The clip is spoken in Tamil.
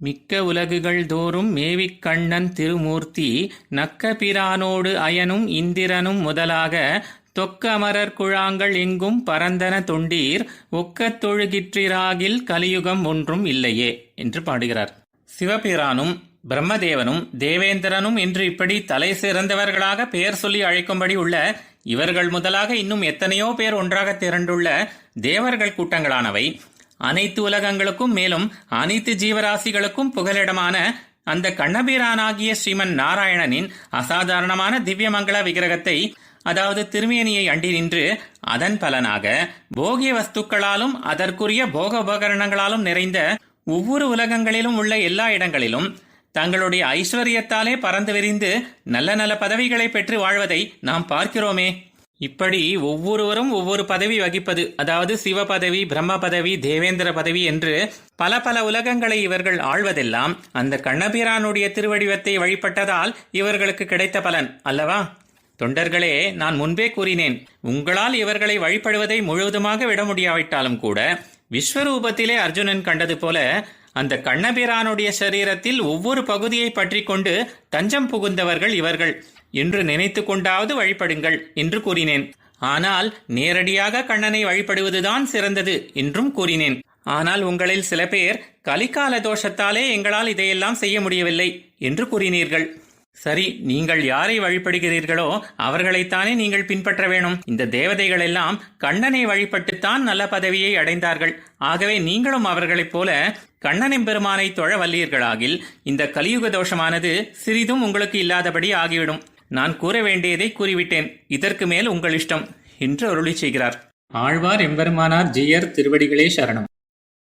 மிக்க உலகுகள் தோறும் மேவிக் கண்ணன் திருமூர்த்தி நக்க பிரானோடு அயனும் இந்திரனும் முதலாக தொக்க அமரர் குழாங்கள் எங்கும் பரந்தன தொண்டீர் ஒக்கத் தொழுகிற்றிராகில் கலியுகம் ஒன்றும் இல்லையே என்று பாடுகிறார். சிவபிரானும் பிரம்மதேவனும் தேவேந்திரனும் என்று இப்படி தலை சிறந்தவர்களாக பெயர் சொல்லி அழைக்கும்படி உள்ள இவர்கள் முதலாக இன்னும் எத்தனையோ பேர் ஒன்றாக திரண்டுள்ள தேவர்கள் கூட்டங்களானவை அனைத்து உலகங்களுக்கும் மேலும் அனைத்து ஜீவராசிகளுக்கும் புகலிடமான அந்த கண்ணபிரானாகிய ஸ்ரீமன் நாராயணனின் அசாதாரணமான திவ்யமங்கள விக்கிரகத்தை, அதாவது திருமேனியை அண்டி நின்று அதன் பலனாக போகிய வஸ்துக்களாலும் அதற்குரிய போக உபகரணங்களாலும் நிறைந்த ஒவ்வொரு உலகங்களிலும் உள்ள எல்லா இடங்களிலும் தங்களுடைய ஐஸ்வர்யத்தாலே பறந்து விரிந்து நல்ல நல்ல பதவிகளை பெற்று வாழ்வதை நாம் பார்க்கிறோமே. இப்படி ஒவ்வொருவரும் ஒவ்வொரு பதவி வகிப்பது, அதாவது சிவ பதவி, பிரம்ம பதவி, தேவேந்திர பதவி என்று பல பல உலகங்களை இவர்கள் ஆள்வதெல்லாம் அந்த கண்ணபிரானுடைய திருவடிவத்தை வழிபட்டதால் இவர்களுக்கு கிடைத்த பலன் அல்லவா? தொண்டர்களே, நான் முன்பே கூறினேன், உங்களால் இவர்களை வழிபடுவதை முழுவதுமாக விட முடியாவிட்டாலும் கூட விஸ்வரூபத்திலே அர்ஜுனன் கண்டது போல அந்த கண்ணபிரானுடைய சரீரத்தில் ஒவ்வொரு பகுதியை பற்றி கொண்டு தஞ்சம் புகுந்தவர்கள் இவர்கள் என்று நினைத்து கொண்டாவது வழிபடுங்கள் என்று கூறினேன். ஆனால் நேரடியாக கண்ணனை வழிபடுவதுதான் சிறந்தது என்றும் கூறினேன். ஆனால் உங்களில் சில பேர் கலிகால தோஷத்தாலே எங்களால் இதையெல்லாம் செய்ய முடியவில்லை என்று கூறினீர்கள். சரி, நீங்கள் யாரை வழிபடுகிறீர்களோ அவர்களைத்தானே நீங்கள் பின்பற்ற வேணும். இந்த தேவதைகள் எல்லாம் கண்ணனை வழிபட்டுத்தான் நல்ல பதவியை அடைந்தார்கள். ஆகவே நீங்களும் அவர்களைப் போல கண்ணனின் பெருமானை தொழ வல்லீர்களாகில் இந்த கலியுக தோஷமானது சிறிதும் உங்களுக்கு இல்லாதபடி ஆகிவிடும். நான் கூற வேண்டியதை கூறிவிட்டேன், இதற்கு மேல் உங்கள் இஷ்டம் என்று அருளி செய்கிறார். ஆழ்வார் எம்பெருமானார் ஜீயர் திருவடிகளே சரணம்.